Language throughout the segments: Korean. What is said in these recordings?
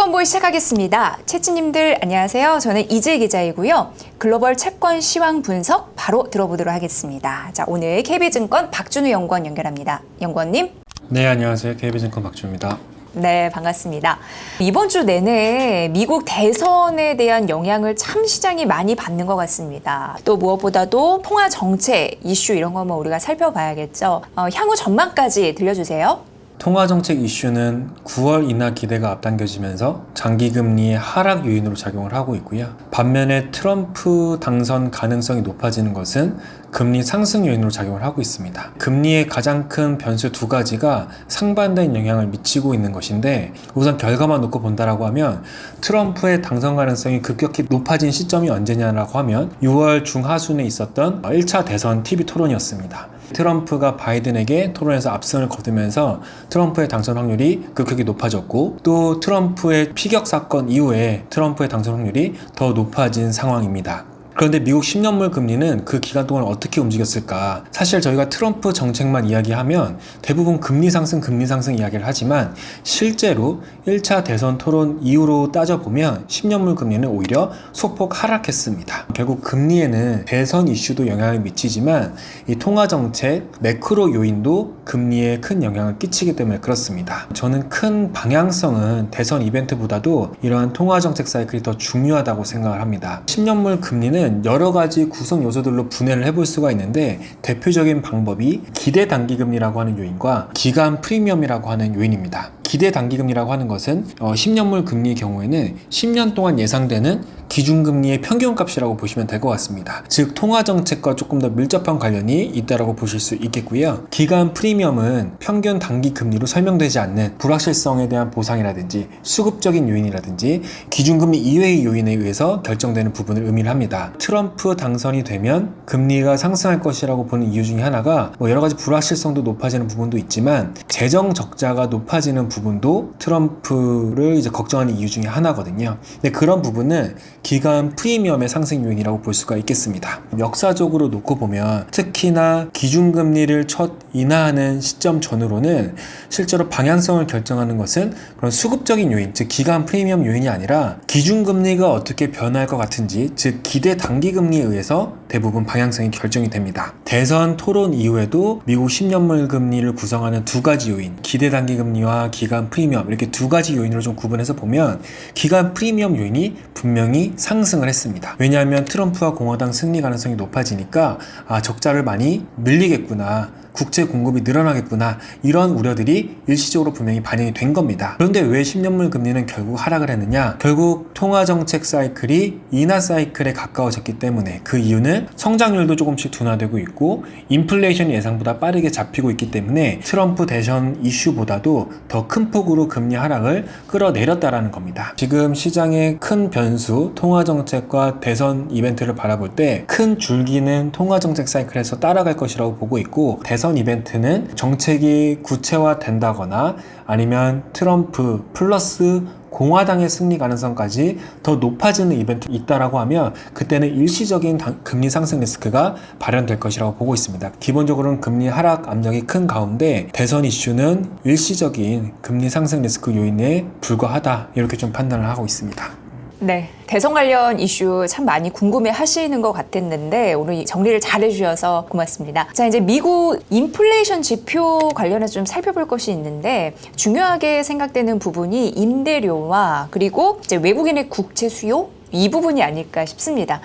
시황본부 시작하겠습니다. 채찌님들 안녕하세요. 저는 이재 기자이고요. 글로벌 채권 시황 분석 바로 들어보도록 하겠습니다. 자, 오늘 KB증권 박준우 연구원 연결합니다. 연구원님. 네, 안녕하세요. KB증권 박준우입니다. 네, 반갑습니다. 이번 주 내내 미국 대선에 대한 영향을 참 시장이 많이 받는 것 같습니다. 또 무엇보다도 통화 정책 이슈 이런 거 한번 우리가 살펴봐야겠죠. 향후 전망까지 들려주세요. 통화정책 이슈는 9월 인하 기대가 앞당겨지면서 장기금리의 하락 요인으로 작용을 하고 있고요. 반면에 트럼프 당선 가능성이 높아지는 것은 금리 상승 요인으로 작용을 하고 있습니다. 금리의 가장 큰 변수 두 가지가 상반된 영향을 미치고 있는 것인데, 우선 결과만 놓고 본다라고 하면 트럼프의 당선 가능성이 급격히 높아진 시점이 언제냐라고 하면 6월 중하순에 있었던 1차 대선 TV 토론이었습니다. 트럼프가 바이든에게 토론에서 압승을 거두면서 트럼프의 당선 확률이 급격히 높아졌고, 또 트럼프의 피격 사건 이후에 트럼프의 당선 확률이 더 높아진 상황입니다. 그런데 미국 10년물 금리는 그 기간 동안 어떻게 움직였을까? 사실 저희가 트럼프 정책만 이야기하면 대부분 금리 상승 이야기를 하지만, 실제로 1차 대선 토론 이후로 따져보면 10년물 금리는 오히려 소폭 하락했습니다. 결국 금리에는 대선 이슈도 영향을 미치지만 이 통화정책 매크로 요인도 금리에 큰 영향을 끼치기 때문에 그렇습니다. 저는 큰 방향성은 대선 이벤트보다도 이러한 통화정책 사이클이 더 중요하다고 생각을 합니다. 10년물 금리는 여러 가지 구성 요소들로 분해를 해볼 수가 있는데, 대표적인 방법이 기대 단기금리라고 하는 요인과 기간 프리미엄이라고 하는 요인입니다. 기대 단기금리라고 하는 것은 10년물 금리의 경우에는 10년 동안 예상되는 기준금리의 평균값이라고 보시면 될 것 같습니다. 즉 통화정책과 조금 더 밀접한 관련이 있다고 보실 수 있겠고요. 기간 프리미엄은 평균 단기금리로 설명되지 않는 불확실성에 대한 보상이라든지 수급적인 요인이라든지 기준금리 이외의 요인에 의해서 결정되는 부분을 의미를 합니다. 트럼프 당선이 되면 금리가 상승할 것이라고 보는 이유 중에 하나가 여러 가지 불확실성도 높아지는 부분도 있지만, 재정 적자가 높아지는 부분도 트럼프를 이제 걱정하는 이유 중에 하나거든요. 근데 그런 부분은 기간 프리미엄의 상승 요인이라고 볼 수가 있겠습니다. 역사적으로 놓고 보면 특히나 기준금리를 첫 인하하는 시점 전후로는 실제로 방향성을 결정하는 것은 그런 수급적인 요인, 즉 기간 프리미엄 요인이 아니라 기준금리가 어떻게 변할 것 같은지, 즉 기대 단기금리에 의해서 대부분 방향성이 결정이 됩니다. 대선 토론 이후에도 미국 10년물 금리를 구성하는 두 가지 요인, 기대 단기금리와 기간 프리미엄, 이렇게 두 가지 요인으로 좀 구분해서 보면 기간 프리미엄 요인이 분명히 상승을 했습니다. 왜냐하면 트럼프와 공화당 승리 가능성이 높아지니까 적자를 많이 늘리겠구나, 국채 공급이 늘어나겠구나, 이런 우려들이 일시적으로 분명히 반영이 된 겁니다. 그런데 왜 10년물 금리는 결국 하락을 했느냐? 결국 통화정책 사이클이 인하 사이클에 가까워졌기 때문에, 그 이유는 성장률도 조금씩 둔화되고 있고 인플레이션이 예상보다 빠르게 잡히고 있기 때문에 트럼프 대선 이슈보다도 더 큰 폭으로 금리 하락을 끌어내렸다라는 겁니다. 지금 시장의 큰 변수, 통화정책과 대선 이벤트를 바라볼 때 큰 줄기는 통화정책 사이클에서 따라갈 것이라고 보고 있고, 대선 이벤트는 정책이 구체화된다거나 아니면 트럼프 플러스 공화당의 승리 가능성까지 더 높아지는 이벤트가 있다라고 하면, 그때는 일시적인 금리 상승 리스크가 발현될 것이라고 보고 있습니다. 기본적으로는 금리 하락 압력이 큰 가운데 대선 이슈는 일시적인 금리 상승 리스크 요인에 불과하다, 이렇게 좀 판단을 하고 있습니다. 네, 대선 관련 이슈 참 많이 궁금해 하시는 것 같았는데 오늘 정리를 잘 해주셔서 고맙습니다. 자, 이제 미국 인플레이션 지표 관련해서 좀 살펴볼 것이 있는데, 중요하게 생각되는 부분이 임대료와 그리고 이제 외국인의 국채 수요, 이 부분이 아닐까 싶습니다.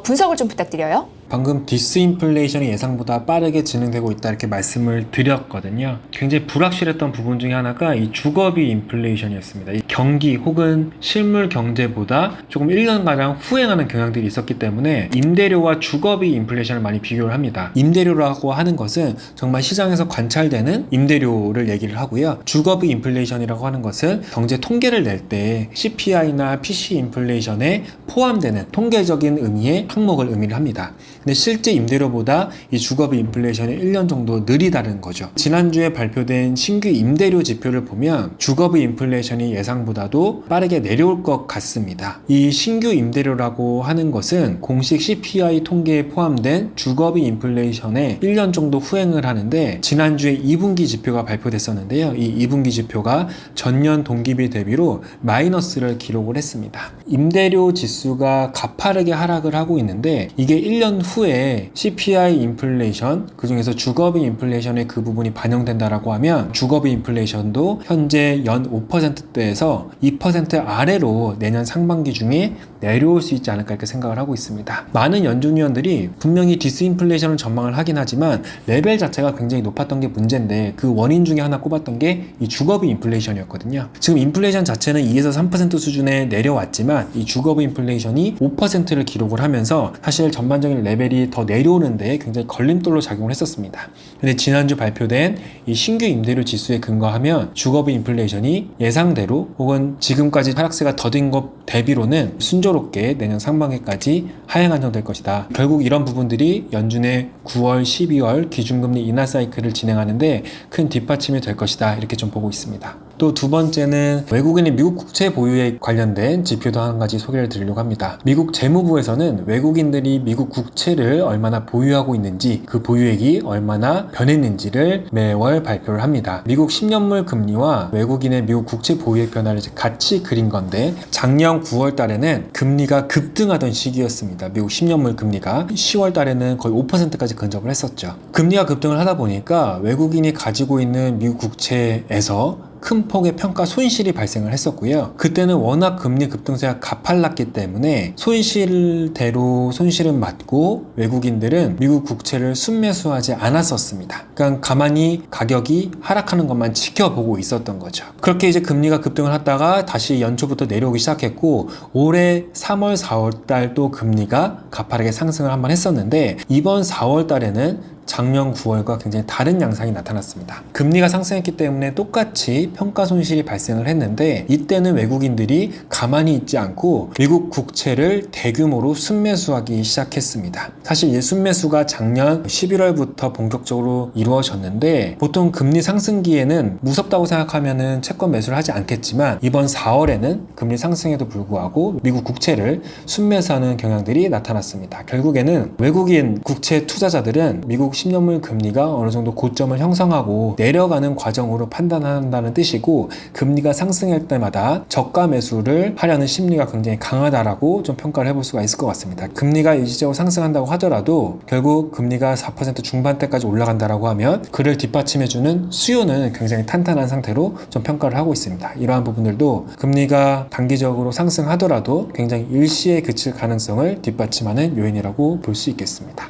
분석을 좀 부탁드려요. 방금 디스인플레이션이 예상보다 빠르게 진행되고 있다, 이렇게 말씀을 드렸거든요. 굉장히 불확실했던 부분 중에 하나가 이 주거비 인플레이션이었습니다. 이 경기 혹은 실물 경제보다 조금 1년가량 후행하는 경향들이 있었기 때문에 임대료와 주거비 인플레이션을 많이 비교를 합니다. 임대료라고 하는 것은 정말 시장에서 관찰되는 임대료를 얘기를 하고요. 주거비 인플레이션이라고 하는 것은 경제 통계를 낼 때 CPI나 PC 인플레이션에 포함되는 통계적인 의미의 항목을 의미를 합니다. 근데 실제 임대료보다 이 주거비 인플레이션이 1년 정도 느리다는 거죠. 지난주에 발표된 신규 임대료 지표를 보면 주거비 인플레이션이 예상보다 예상보다도 빠르게 내려올 것 같습니다. 이 신규 임대료라고 하는 것은 공식 CPI 통계에 포함된 주거비 인플레이션의 1년 정도 후행을 하는데, 지난주에 2분기 지표가 발표됐었는데요. 이 2분기 지표가 전년 동기비 대비로 마이너스를 기록을 했습니다. 임대료 지수가 가파르게 하락을 하고 있는데, 이게 1년 후에 CPI 인플레이션, 그중에서 주거비 인플레이션의 그 부분이 반영된다라고 하면 주거비 인플레이션도 현재 연 5%대에서 2% 아래로 내년 상반기 중에 내려올 수 있지 않을까 이렇게 생각을 하고 있습니다. 많은 연준위원들이 분명히 디스인플레이션을 전망을 하긴 하지만 레벨 자체가 굉장히 높았던 게 문제인데, 그 원인 중에 하나 꼽았던 게 이 주거비 인플레이션이었거든요. 지금 인플레이션 자체는 2에서 3% 수준에 내려왔지만 이 주거비 인플레이션이 5%를 기록을 하면서 사실 전반적인 레벨이 더 내려오는데 굉장히 걸림돌로 작용을 했었습니다. 근데 지난주 발표된 이 신규 임대료 지수에 근거하면 주거비 인플레이션이 예상대로 혹은 지금까지 하락세가 더딘 것 대비로는 순조롭게 내년 상반기까지 하향 안정될 것이다. 결국 이런 부분들이 연준의 9월, 12월 기준금리 인하 사이클을 진행하는데 큰 뒷받침이 될 것이다. 이렇게 좀 보고 있습니다. 또 두 번째는 외국인의 미국 국채 보유에 관련된 지표도 한 가지 소개를 드리려고 합니다. 미국 재무부에서는 외국인들이 미국 국채를 얼마나 보유하고 있는지, 그 보유액이 얼마나 변했는지를 매월 발표를 합니다. 미국 10년물 금리와 외국인의 미국 국채 보유액 변화를 같이 그린 건데, 작년 9월 달에는 금리가 급등하던 시기였습니다. 미국 10년물 금리가 10월 달에는 거의 5%까지 근접을 했었죠. 금리가 급등을 하다 보니까 외국인이 가지고 있는 미국 국채에서 큰 폭의 평가 손실이 발생을 했었고요. 그때는 워낙 금리 급등세가 가팔랐기 때문에 손실대로 손실은 맞고 외국인들은 미국 국채를 순매수하지 않았었습니다. 그러니까 가만히 가격이 하락하는 것만 지켜보고 있었던 거죠. 그렇게 이제 금리가 급등을 하다가 다시 연초부터 내려오기 시작했고, 올해 3월, 4월 달 또 금리가 가파르게 상승을 한번 했었는데, 이번 4월 달에는 작년 9월과 굉장히 다른 양상이 나타났습니다. 금리가 상승했기 때문에 똑같이 평가 손실이 발생을 했는데, 이때는 외국인들이 가만히 있지 않고 미국 국채를 대규모로 순매수하기 시작했습니다. 사실 이 순매수가 작년 11월부터 본격적으로 이루어졌는데, 보통 금리 상승기에는 무섭다고 생각하면은 채권 매수를 하지 않겠지만, 이번 4월에는 금리 상승에도 불구하고 미국 국채를 순매수하는 경향들이 나타났습니다. 결국에는 외국인 국채 투자자들은 미국 10년물 금리가 어느 정도 고점을 형성하고 내려가는 과정으로 판단한다는 뜻이고, 금리가 상승할 때마다 저가 매수를 하려는 심리가 굉장히 강하다라고 좀 평가를 해볼 수가 있을 것 같습니다. 금리가 일시적으로 상승한다고 하더라도 결국 금리가 4% 중반대까지 올라간다라고 하면 그를 뒷받침해주는 수요는 굉장히 탄탄한 상태로 좀 평가를 하고 있습니다. 이러한 부분들도 금리가 단기적으로 상승하더라도 굉장히 일시에 그칠 가능성을 뒷받침하는 요인이라고 볼 수 있겠습니다.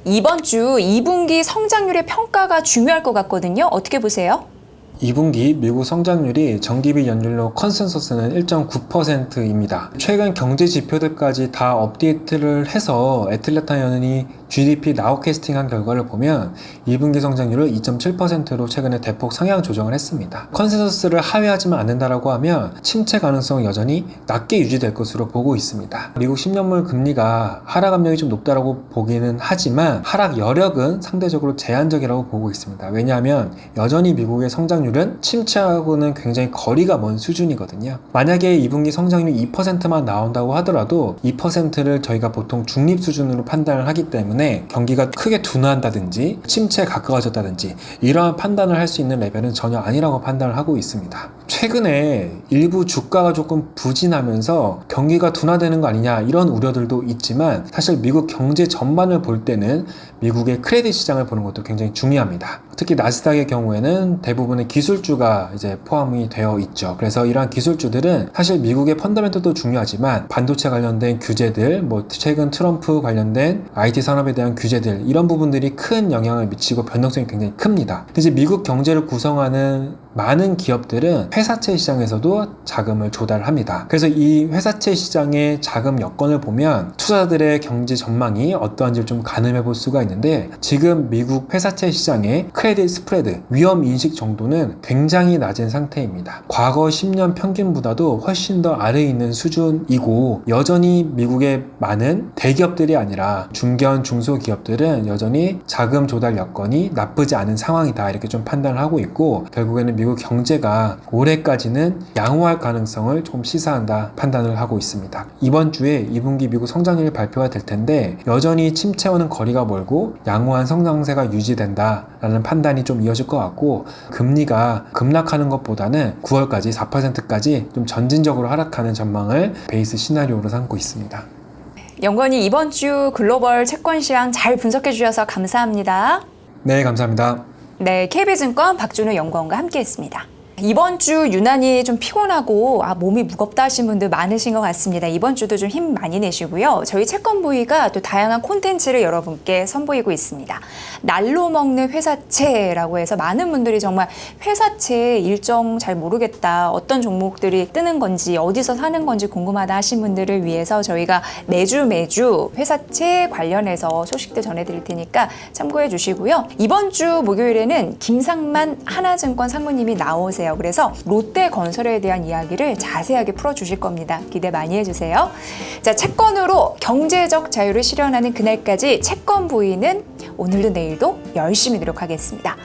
이번 주 2분기 성장률의 평가가 중요할 것 같거든요. 어떻게 보세요? 2분기 미국 성장률이 정기비 연율로 컨센서스는 1.9%입니다. 최근 경제 지표들까지 다 업데이트를 해서 애틀랜타 연은이 GDP 나우캐스팅한 결과를 보면 2분기 성장률을 2.7%로 최근에 대폭 상향 조정을 했습니다. 컨센서스를 하회하지만 않는다라고 하면 침체 가능성은 여전히 낮게 유지될 것으로 보고 있습니다. 미국 10년물 금리가 하락 압력이 좀 높다라고 보기는 하지만 하락 여력은 상대적으로 제한적이라고 보고 있습니다. 왜냐하면 여전히 미국의 성장률은 침체하고는 굉장히 거리가 먼 수준이거든요. 만약에 2분기 성장률이 2%만 나온다고 하더라도 2%를 저희가 보통 중립 수준으로 판단을 하기 때문에 경기가 크게 둔화한다든지 침체에 가까워졌다든지 이러한 판단을 할 수 있는 레벨은 전혀 아니라고 판단을 하고 있습니다. 최근에 일부 주가가 조금 부진하면서 경기가 둔화되는 거 아니냐 이런 우려들도 있지만, 사실 미국 경제 전반을 볼 때는 미국의 크레딧 시장을 보는 것도 굉장히 중요합니다. 특히 나스닥의 경우에는 대부분의 기술주가 이제 포함이 되어 있죠. 그래서 이러한 기술주들은 사실 미국의 펀더멘털도 중요하지만 반도체 관련된 규제들, 뭐 최근 트럼프 관련된 IT 산업에 대한 규제들, 이런 부분들이 큰 영향을 미치고 변동성이 굉장히 큽니다. 이제 미국 경제를 구성하는 많은 기업들은 회사채 시장에서도 자금을 조달합니다. 그래서 이 회사채 시장의 자금 여건을 보면 투자자들의 경제 전망이 어떠한지를 좀 가늠해 볼 수가 있는데, 지금 미국 회사채 시장의 크레딧 스프레드, 위험 인식 정도는 굉장히 낮은 상태입니다. 과거 10년 평균보다도 훨씬 더 아래에 있는 수준이고, 여전히 미국의 많은 대기업들이 아니라 중견, 중소기업들은 여전히 자금 조달 여건이 나쁘지 않은 상황이다, 이렇게 좀 판단을 하고 있고, 결국에는 미국 경제가 올해까지는 양호할 가능성을 조금 시사한다 판단을 하고 있습니다. 이번 주에 2분기 미국 성장률이 발표가 될 텐데 여전히 침체와는 거리가 멀고 양호한 성장세가 유지된다라는 판단이 좀 이어질 것 같고 금리가 급락하는 것보다는 9월까지 4%까지 좀 전진적으로 하락하는 전망을 베이스 시나리오로 삼고 있습니다. 연구원이 이번 주 글로벌 채권 시황 잘 분석해 주셔서 감사합니다. 네, 감사합니다. 네, KB증권 박준우 연구원과 함께했습니다. 이번 주 유난히 좀 피곤하고 몸이 무겁다 하신 분들 많으신 것 같습니다. 이번 주도 좀 힘 많이 내시고요. 저희 채권 부위가 또 다양한 콘텐츠를 여러분께 선보이고 있습니다. 날로 먹는 회사채라고 해서 많은 분들이 정말 회사채 일정 잘 모르겠다, 어떤 종목들이 뜨는 건지 어디서 사는 건지 궁금하다 하신 분들을 위해서 저희가 매주 회사채 관련해서 소식들 전해드릴 테니까 참고해 주시고요. 이번 주 목요일에는 김상만 하나증권 상무님이 나오세요. 그래서 롯데건설에 대한 이야기를 자세하게 풀어주실 겁니다. 기대 많이 해주세요. 자, 채권으로 경제적 자유를 실현하는 그날까지 채권 부위는 오늘도 내일도 열심히 노력하겠습니다.